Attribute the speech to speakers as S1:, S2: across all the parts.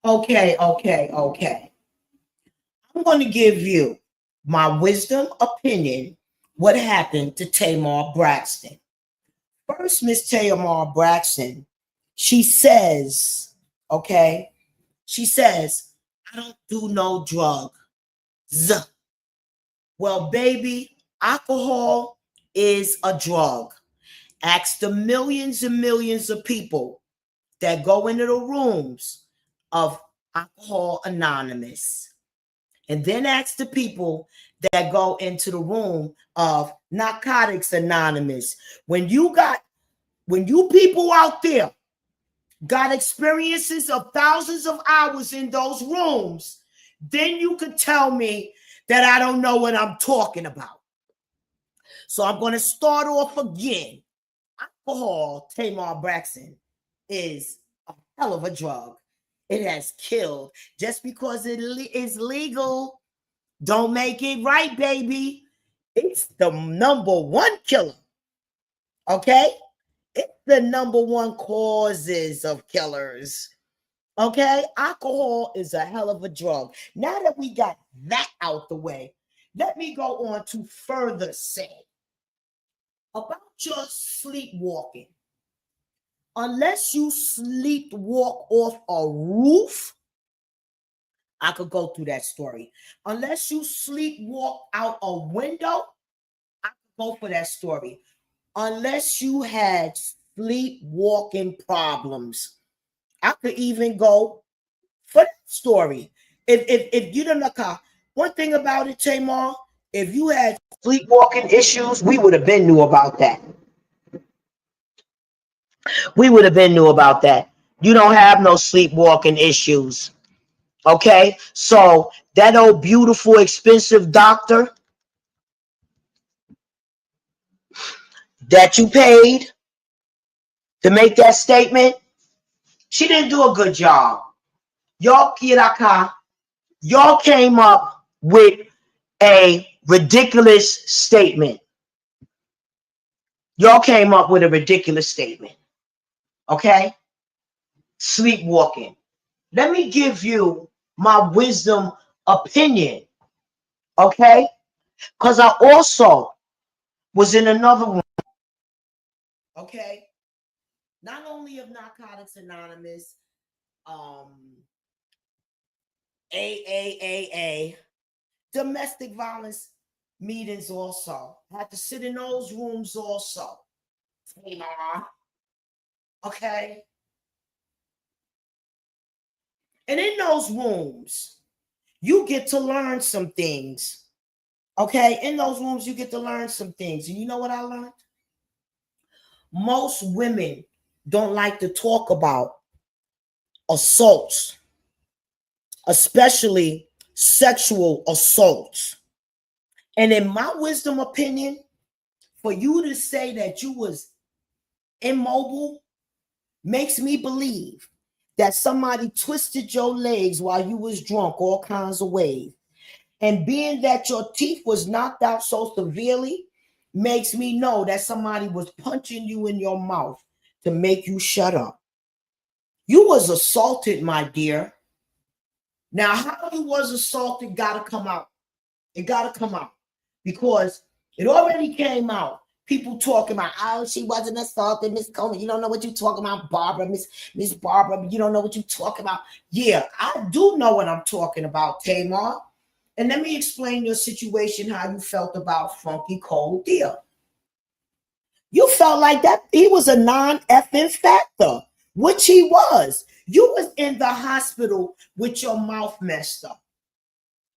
S1: Okay. I'm going to give you my wisdom opinion what happened to Tamar Braxton. First, Miss Tamar Braxton, she says, okay, she says, I don't do no drugs. Well, baby, alcohol is a drug. Ask the millions and millions of people that go into the rooms of Alcohol Anonymous. And then ask the people that go into the room of Narcotics Anonymous. When you people out there got experiences of thousands of hours in those rooms, then you could tell me that I don't know what I'm talking about. So I'm going to start off again. Alcohol, Tamar Braxton, is a hell of a drug. It has killed. Just because it is legal, don't make it right, baby. It's the number one killer. Okay? It's the number one causes of killers. Okay? Alcohol is a hell of a drug. Now that we got that out the way, let me go on to further say about your sleepwalking. Unless you sleepwalk off a roof, I could go through that story. Unless you sleepwalk out a window, I could go for that story. Unless you had sleepwalking problems, I could even go for that story. If you don't know, one thing about it, Tamar, if you had sleepwalking issues, we would have been knew about that. We would have been knew about that. You don't have no sleepwalking issues. Okay? So that old beautiful, expensive doctor that you paid to make that statement, she didn't do a good job. Y'all, Kiraka, y'all came up with a ridiculous statement. Y'all came up with a ridiculous statement. Okay? Sleepwalking. Let me give you my wisdom opinion. Okay? Because I also was in another room. Okay? Not only of Narcotics Anonymous, AAAA, domestic violence meetings also. I had to sit in those rooms also. Okay? And in those rooms, you get to learn some things. Okay? In those rooms, you get to learn some things. And you know what I learned? Most women don't like to talk about assaults, especially sexual assaults. And in my wisdom opinion, for you to say that you was immobile makes me believe that somebody twisted your legs while you was drunk all kinds of ways. And being that your teeth was knocked out so severely makes me know that somebody was punching you in your mouth to make you shut up. You was assaulted, my dear. Now, how you was assaulted gotta come out. It gotta come out because it already came out. People talking about, oh, she wasn't assaulted, Miss Coleman. You don't know what you're talking about, Barbara, Miss Barbara. You don't know what you're talking about. Yeah, I do know what I'm talking about, Tamar. And let me explain your situation, how you felt about Funky Cold Deal. You felt like that he was a non-effing factor, which he was. You was in the hospital with your mouth messed up.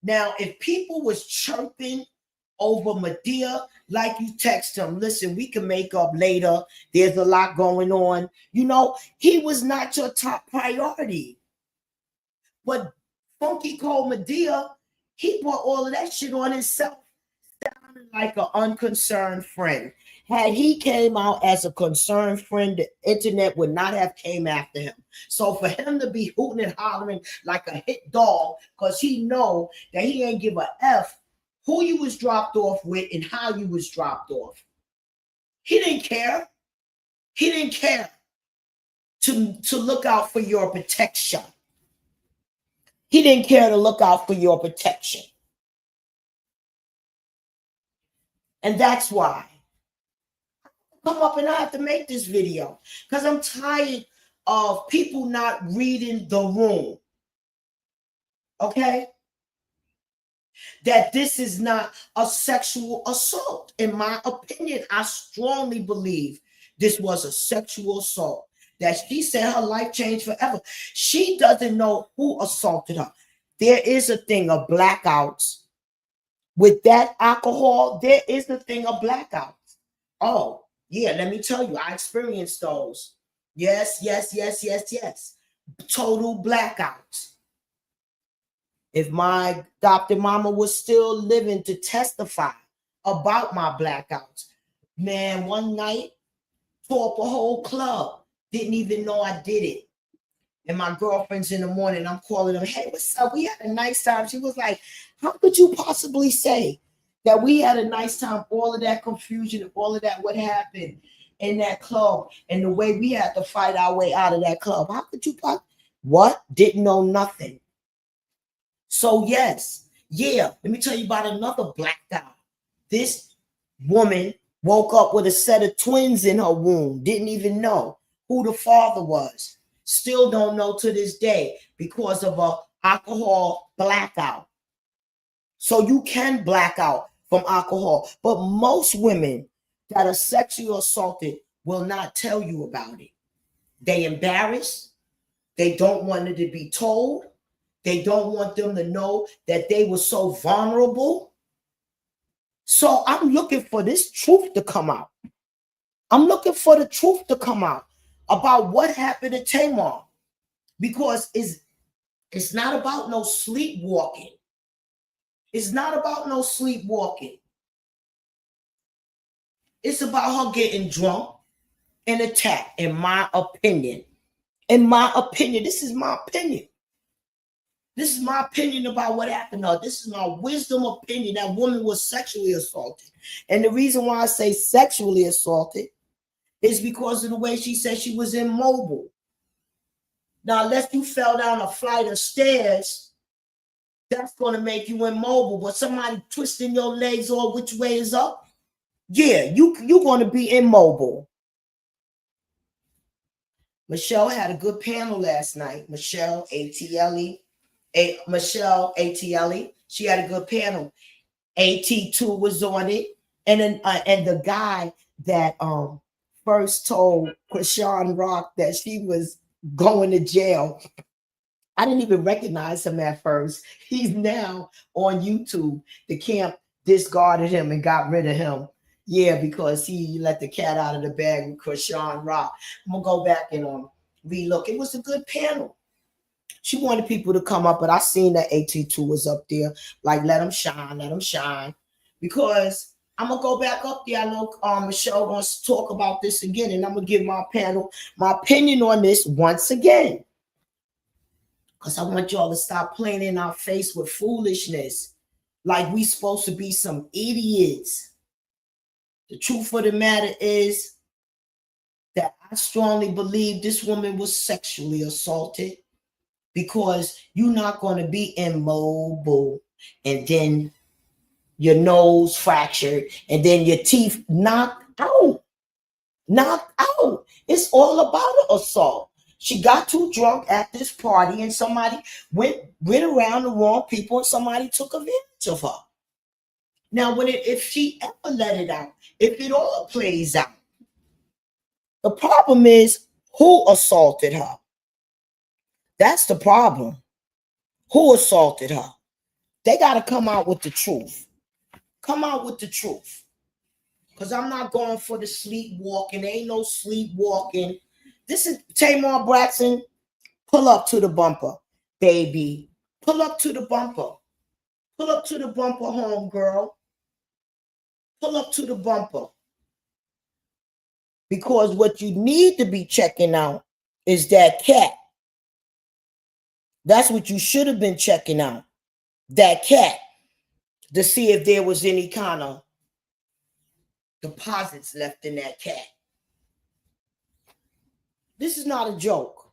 S1: Now, if people was chirping over Medea, like you text him, listen, we can make up later. There's a lot going on. You know, he was not your top priority. But Funky Cold Medea, he brought all of that shit on himself, sounding like an unconcerned friend. Had he came out as a concerned friend, the internet would not have came after him. So for him to be hooting and hollering like a hit dog, because he know that he ain't give a F who you was dropped off with and how you was dropped off. He didn't care. He didn't care to look out for your protection. He didn't care to look out for your protection. And that's why I come up and I have to make this video, because I'm tired of people not reading the room. Okay? That this is not a sexual assault. In my opinion, I strongly believe this was a sexual assault. That she said her life changed forever. She doesn't know who assaulted her. There is a thing of blackouts. With that alcohol, there is a thing of blackouts. Oh, yeah, let me tell you, I experienced those. Yes, yes, yes, yes, yes. Total blackouts. If my adopted mama was still living to testify about my blackouts, man, one night, tore up a whole club. Didn't even know I did it. And my girlfriends in the morning, I'm calling them, hey, what's up? We had a nice time. She was like, how could you possibly say that we had a nice time? All of that confusion, all of that, what happened in that club, and the way we had to fight our way out of that club. How could you what? Didn't know nothing. So yes, yeah, let me tell you about another black guy. This woman woke up with a set of twins in her womb, didn't even know who the father was. Still don't know to this day because of a alcohol blackout. So you can black out from alcohol, but most women that are sexually assaulted will not tell you about it. They embarrassed. They don't want it to be told. They don't want them to know that they were so vulnerable. So I'm looking for this truth to come out. I'm looking for the truth to come out about what happened to Tamar, because it's not about no sleepwalking. It's not about no sleepwalking. It's about her getting drunk and attacked, in my opinion. In my opinion, this is my opinion. This is my opinion about what happened to her. This is my wisdom opinion. That woman was sexually assaulted. And the reason why I say sexually assaulted is because of the way she said she was immobile. Now, unless you fell down a flight of stairs, that's going to make you immobile. But somebody twisting your legs all which way is up, yeah, you're going to be immobile. Michelle had a good panel last night. Michelle ATLE. Michelle ATLE. She had a good panel. AT2 was on it. And then and the guy that first told Krishan Rock that she was going to jail, I didn't even recognize him at first. He's now on YouTube. The camp discarded him and got rid of him. Yeah, because he let the cat out of the bag with Krishan Rock. I'm gonna go back and relook. It was a good panel. She wanted people to come up, but I seen that AT2 was up there. Like, let them shine, let them shine. Because I'm gonna go back up there. I know Michelle wants to talk about this again, and I'm gonna give my panel my opinion on this once again. Because I want y'all to stop playing in our face with foolishness. Like we supposed to be some idiots. The truth of the matter is that I strongly believe this woman was sexually assaulted, because you're not going to be immobile and then your nose fractured and then your teeth knocked out. Knocked out. It's all about an assault. She got too drunk at this party and somebody went around the wrong people and somebody took advantage of her. Now, if she ever let it out, if it all plays out, the problem is who assaulted her. That's the problem. Who assaulted her? They got to come out with the truth. Come out with the truth. Because I'm not going for the sleepwalking. There ain't no sleepwalking. This is Tamar Braxton. Pull up to the bumper, baby. Pull up to the bumper. Pull up to the bumper, home girl. Pull up to the bumper. Because what you need to be checking out is that cat. That's what you should have been checking out. That cat. To see if there was any kind of deposits left in that cat. This is not a joke.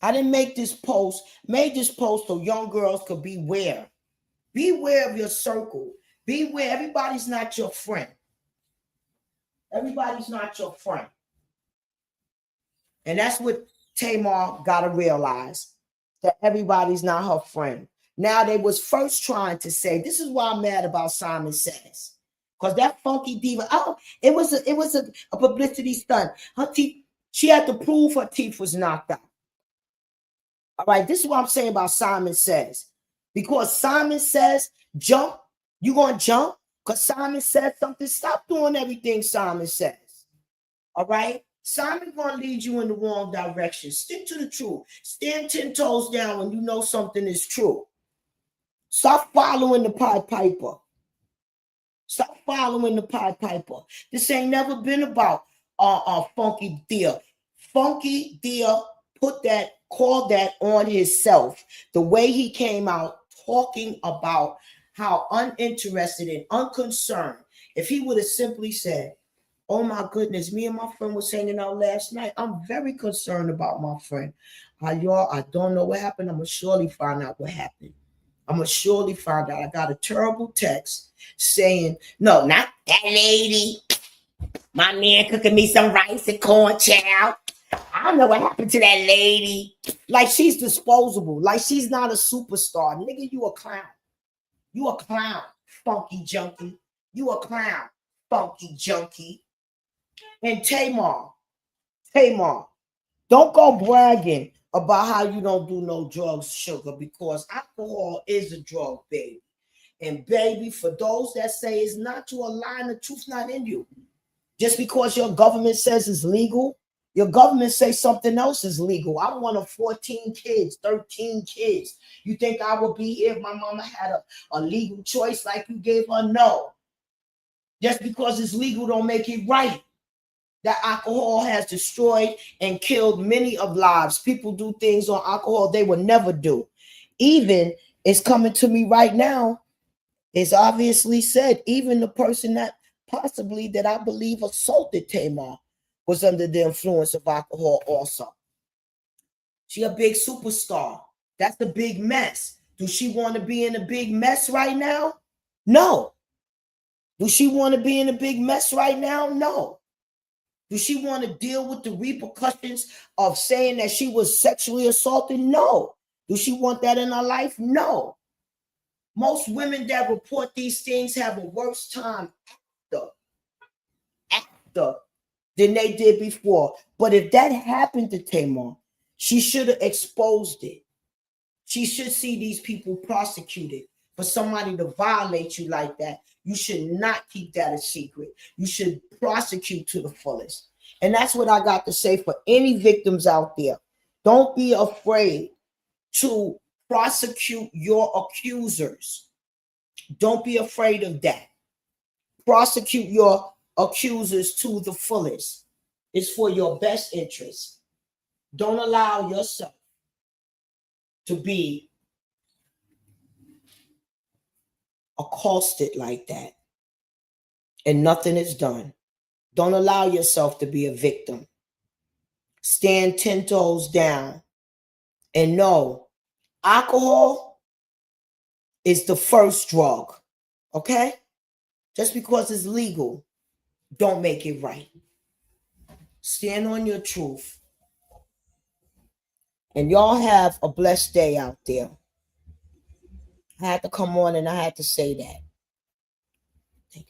S1: I didn't make this post, made this post so young girls could beware. Beware of your circle. Beware. Everybody's not your friend. Everybody's not your friend. And that's what Tamar got to realize, that everybody's not her friend. Now, they was first trying to say, this is why I'm mad about Simon Says. Because that funky diva, it was a publicity stunt. Her teeth, she had to prove her teeth was knocked out. All right, this is what I'm saying about Simon Says. Because Simon Says, jump, you gonna jump? Because Simon said something. Stop doing everything Simon says. All right? Simon gonna lead you in the wrong direction. Stick to the truth. Stand 10 toes down when you know something is true. Stop following the Pied Piper. Stop following the Pied Piper. This ain't never been about Funky Deer. Funky Deer called that on himself. The way he came out talking about how uninterested and unconcerned. If he would have simply said, oh my goodness, me and my friend was hanging out last night. I'm very concerned about my friend. Y'all, I don't know what happened. I'm going to surely find out what happened. I'm going to surely find out. I got a terrible text saying, no, not that lady. My man cooking me some rice and corn, child. I don't know what happened to that lady. Like she's disposable. Like she's not a superstar. Nigga, you a clown. You a clown, funky junkie. You a clown, funky junkie. And Tamar, don't go bragging about how you don't do no drugs, sugar, because alcohol is a drug, baby. And baby, for those that say it's not, you a lie and the truth's not in you. Just because your government says it's legal, your government says something else is legal. I'm one of 14 kids, 13 kids. You think I would be here if my mama had a legal choice like you gave her? No. Just because it's legal don't make it right. That alcohol has destroyed and killed many of lives. People do things on alcohol they would never do. Even it's coming to me right now. It's obviously said, even the person that possibly that I believe assaulted Tamar was under the influence of alcohol also. She a big superstar. That's the big mess. Do she want to be in a big mess right now? No. Do she want to be in a big mess right now? No. Do she want to deal with the repercussions of saying that she was sexually assaulted? No. Do she want that in her life? No. Most women that report these things have a worse time after than they did before. But if that happened to Tamar, she should have exposed it. She should see these people prosecuted. For somebody to violate you like that, you should not keep that a secret. You should prosecute to the fullest. And that's what I got to say for any victims out there. Don't be afraid to prosecute your accusers. Don't be afraid of that. Prosecute your accusers to the fullest. It's for your best interest. Don't allow yourself to be accosted like that and nothing is done. Don't allow yourself to be a victim. Stand 10 toes down and know alcohol is the first drug. Okay? Just because it's legal, don't make it right. Stand on your truth. And y'all have a blessed day out there. I had to come on and I had to say that.